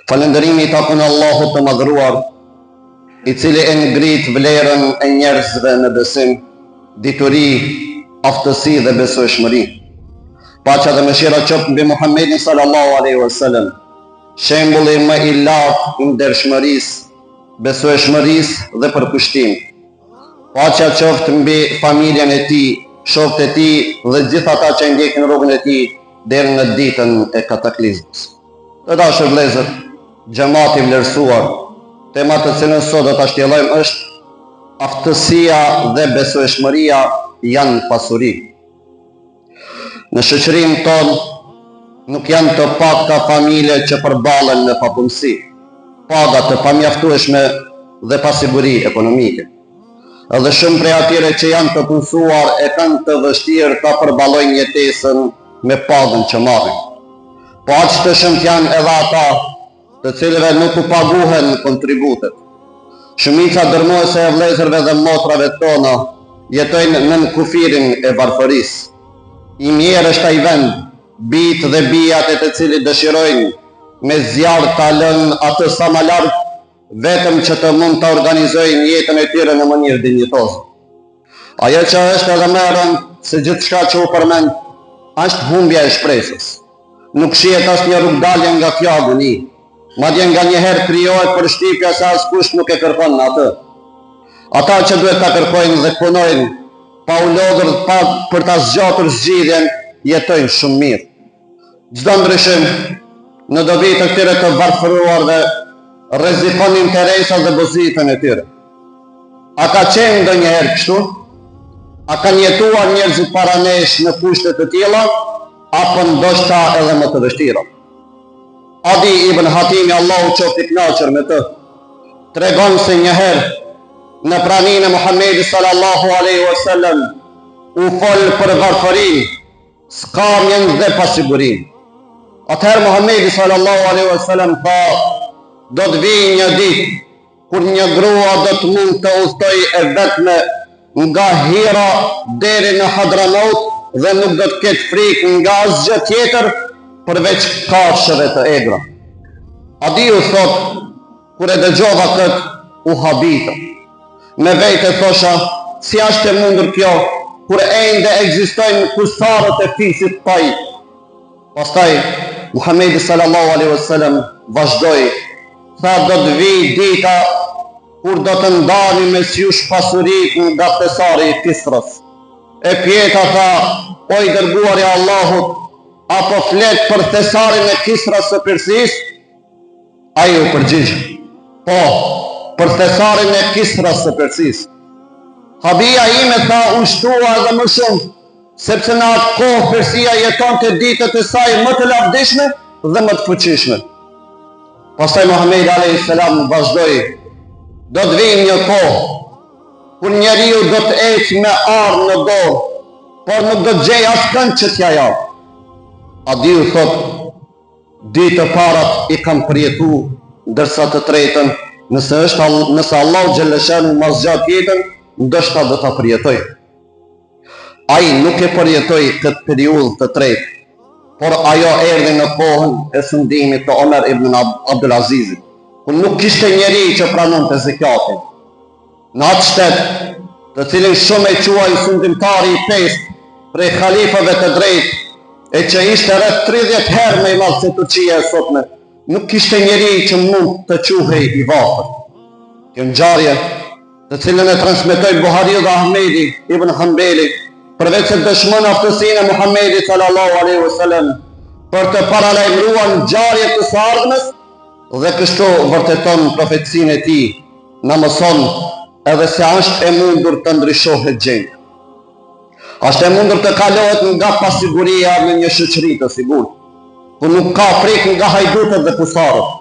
Falëndërimi i takon Allahut të madhruar, i cili e ngrit vlerën e njerëzve në besim, dituri, aftësi dhe besueshmëri. Paqja dhe mëshira qoftë mbi Muhammedin sallallahu alaihi wasallam, shembulli më i lartë i ndershmërisë, besueshmërisë dhe përkushtimit. Paqja qoftë mbi familjen e tij, shokët e tij dhe gjithë ata që ndjekin rrugën e tij deri në ditën e kataklizmës. Të dashur vëllezër, xhamati i vlerësuar, tema të cilën sot do ta shtjellojmë është aftësia dhe besueshmëria janë pasuri. Në shoqërinë tonë nuk janë të pakta familje që përballen me papunësi, paga të pamjaftueshme dhe pasiguri ekonomike. Edhe shumë prej atyre që janë të punësuar e kanë të vështirë ta përballojnë jetesën me pagën që marrin. Po aq të shumt janë edhe ata të cilëve nuk u paguhen kontributet. Shumica dërmuese e vëllezërve dhe motrave tona jetojnë nën kufirin e varfërisë. I mirë është ai vend, bijtë dhe bijat e të cilit dëshirojnë me zjarr ta lënë atë sa më larg, vetëm që të mund të organizojnë jetën e tyre në mënyrë dinjitoze. Ajo që është edhe më e rëndë se gjithçka që u përmend, është humbja e shpresës. Nuk shihet asnjë rrugdalje nga kjo agoni. Madje nganjëherë krijohet përshtypja se askush nuk e kërkon atë. Ata që duhet ta kërkojnë dhe punojnë pa u lodhur për ta zgjatur zgjidhjen, jetojnë shumë mirë. Çdo ndryshim në dobi të këtyre të varfëruarve rrezikon interesat dhe pozitën e tyre. A ka qenë ndonjëherë kështu? A kanë jetuar njerëzit para nesh në kushte të tilla, apo ndoshta edhe më të vështira? Adi ibn Hatimi, Allahu qoftë i kënaqur me të, tregon se një herë në praninë e Muhamedit sallallahu alaihi wasallam u fol për varfërinë, skamjen dhe pasigurinë. Atëherë Muhamedi sallallahu alaihi wasallam tha: do të vijë një ditë kur një grua do të mund të udhtoj e vetme nga Hira deri në Hadramaut dhe nuk do të ketë frikë nga asgjë tjetër përveç kafshëve të egra. Adiu thot, kur e dëgjova këtë, u habita. Me vete thosha, si është e mundur kjo, kur ende ekzistojnë kusarët e fisit taj. Pastaj, Muhamedi sallallahu alaihi wasallam vazhdoi, tha do të vijë dita kur do të ndani mes jush pasurit nga thesari i Kisrës. E pyeta tha, o i dërguari i Allahut, apo flet për thesarin e Kisrës së Persisë? Ai u përgjigj: po, për thesarin e Kisrës së Persisë. Habia ime tha, u shtua edhe më shumë, sepse në atë kohë Persia jetonte ditët e saj më të lavdishme dhe më të fuqishme. Pastaj Muhamedi alayhis salam vazhdoi: do të vijë një kohë kur njeriu do të ecë me armë në dorë, por nuk do të gjejë askënd që t'ja japë. Adiu thot, ditë të parat i kam përjetu, ndërsa të tretën, nëse Allahu xhalleshanu ma zgjat jetën, ndoshta do ta përjetoj. Ai nuk e përjetoi këtë periudhë të tretë, por ajo erdhi në kohën e sundimit të Omer ibn Abdul Azizit, kur nuk kishte njeri që pranonte zekatin. Në atë shtet, të cilin shumë e quajnë sundimtari i pestë prej khalifave të drejtë, e që ishte rreth 30 herë më i madh se Turqia e sotme, nuk kishte njeri që mund të quhej i vapër. Kjo ngjarje, të cilën e transmetojnë Buhariu dhe Ahmedi ibn Hanbeli, përveç se dëshmon aftësinë e Muhamedit sallallahu alaihi wasallam për të paralajmëruar ngjarje të së ardhmes, dhe kështu vërteton profecinë e tij, na mëson edhe se është e mundur të ndryshohet gjendja. Është e mundur të kalohet nga pasiguria në një shoqëri të sigurt, ku nuk ka frikë nga hajdutët dhe kusarët.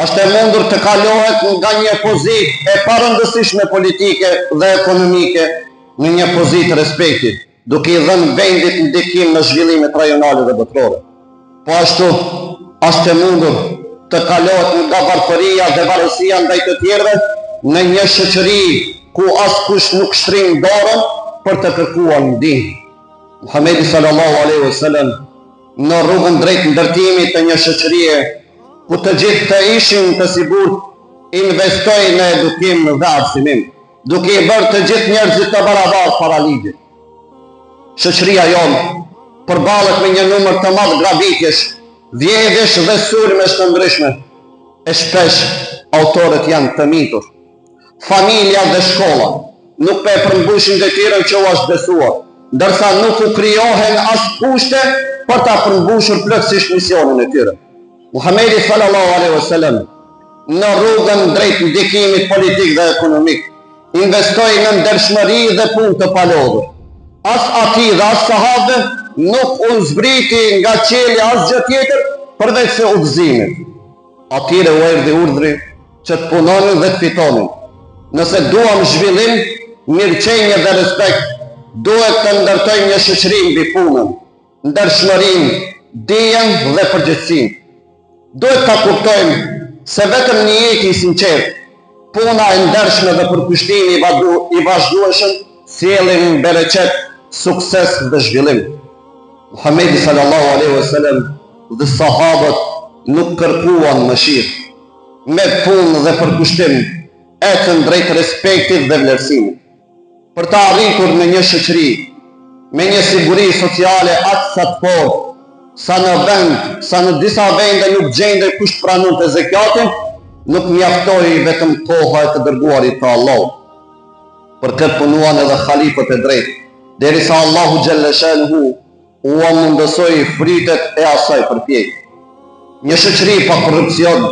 Është e mundur të kalohet nga një pozitë e parëndësishme politike dhe ekonomike në një pozitë respekti, duke i dhënë vendit ndikim në zhvillimet rajonale dhe botërore. Po ashtu, është e mundur të kalohet nga varfëria dhe varësia ndaj të tjerëve në një shoqëri ku askush nuk shtrin dorën për të kërkuar ndihmë. Muhamedi sallallahu alaihi wasallam në rrugën drejt ndërtimit të një shoqërie ku të gjithë të ishin të sigurt, investoj në edukim dhe arsimim, duke i bërë të gjithë njerëzit të barabartë para ligjit. Shoqëria jonë përballet me një numër të madh grabitjesh, vjedhjesh dhe sulmesh të ndryshme, e shpesh autorët janë të mitur. Familja dhe shkolla nuk po e përmbushin detyrën që u është besuar, ndërsa nuk u krijohen as kushte për ta përmbushur plotësisht misionin e tyre. Muhamedi sallallahu alaihi wasallam në rrugën drejt ndikimit politik dhe ekonomik investoi në ndershmëri dhe punë të palodhur. As ati dhe as sahabëve nuk u zbriti nga qielli asgjë tjetër përveç se udhëzimit. Atyre u erdhi urdhri që të punonin dhe të fitonin. Nëse duam zhvillim, mirëqenie dhe respekt, duhet të ndërtojmë një shoqëri mbi punën, ndershmërinë, dijen dhe përgjegjësinë. Duhet ta kuptojmë se vetëm një jetë i sinqert, puna e ndershme dhe përkushtimi i vazhdueshëm sjellin bereqet, sukses dhe zhvillim. Muhamedi sallallahu alaihi wasallam dhe sahabët nuk kërkuan mëshirë. Me punë dhe përkushtim ecën drejt respektit dhe vlerësimit. Për të arritur në një shoqëri me një siguri sociale aq sa të fortë, sa në disa vende nuk gjendej kush pranonte zakatin, nuk mjaftoi vetëm koha e të dërguarit të Allahut. Për këtë punuan edhe khalifët e drejtë, derisa Allahu xhalla shanuhu u mundësoi fritet e asaj përpjekje. Një shoqëri pa korrupsion,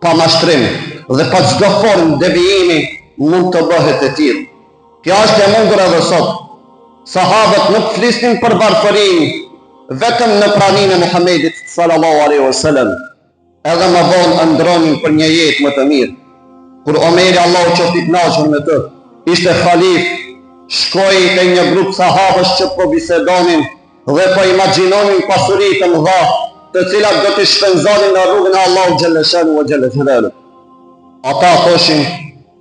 pa mashtrim dhe pa çdo formë devijimi mund të bëhet e tillë. Kjo është e mundur edhe sot. Sahabët nuk flisnin për varfërinë vetëm në praninë e Muhamedit sallallahu alaihi wasallam, edhe më vonë ndronin për një jetë më të mirë. Kur Omeri, Allahu qoftë i kënaqur me të, ishte halif, shkoi te një grup sahabësh që po bisedonin dhe po imagjinonin pasuri të mëdha, të cilat do të shpenzonin në rrugën e Allahut xhalla shanu wa xhalla jalalu. Ata thoshin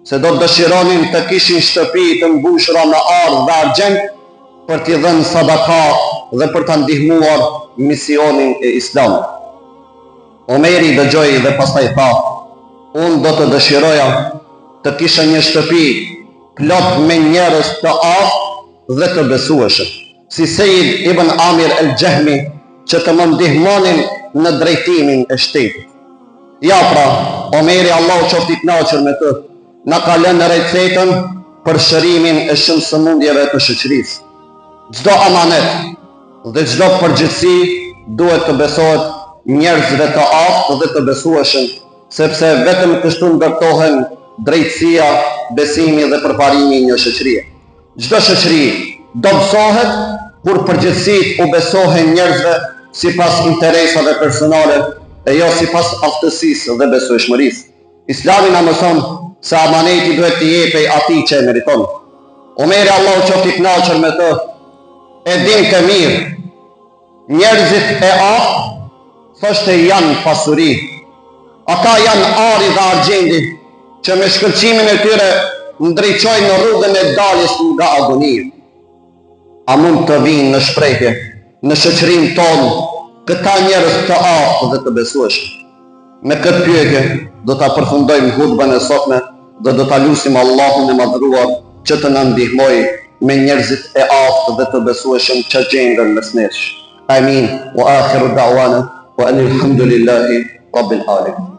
se do të dëshironin të kishin shtëpi të mbushura me arë dhe argjend për t'i dhënë sadaka dhe për ta ndihmuar misionin e Islamit. Omeri dëgjoi dhe pastaj tha: unë do të dëshiroja të kisha një shtëpi plot me njerëz të aftë dhe të besueshëm, si Sejid ibn Amir el-Jahmi, që të më ndihmonin në drejtimin e shtetit. Ja pra, Omeri, Allahu qoftë i kënaqur me të, na ka lënë recetën për shërimin e shumë sëmundjeve të shoqërisë. Çdo amanet dhe çdo përgjegjësi duhet të besohet njerëzve të aftë dhe të besueshëm, sepse vetëm kështu ndërtohen drejtësia, besimi dhe përparimi i një shoqërie. Çdo shoqëri dobësohet kur përgjegjësitë u besohen njerëzve sipas interesave personale e jo sipas aftësisë dhe besueshmërisë. Islami na mëson se amaneti duhet të jepej atij që e meriton. Omeri, Allahu qoftë i kënaqur me të, e din të mirë, njerëzit e aftë thoshte janë pasuri. Ata janë ari dhe argjendi që me shkëlqimin e tyre ndriçojnë në rrugën e daljes nga agonia. A mund të vinë në shprehje në shoqërinë tonë këta njerëz të aftë dhe të besueshëm? Me këtë pyetje do ta përfundojmë hutbën e sotme dhe do ta lutim Allahun e madhruar që të na ndihmojë me njerëzit e aftë dhe të besueshëm që gjenden mes nesh. Amin. Wa akhiru da'wana wa alhamdulillahi rabbil alamin.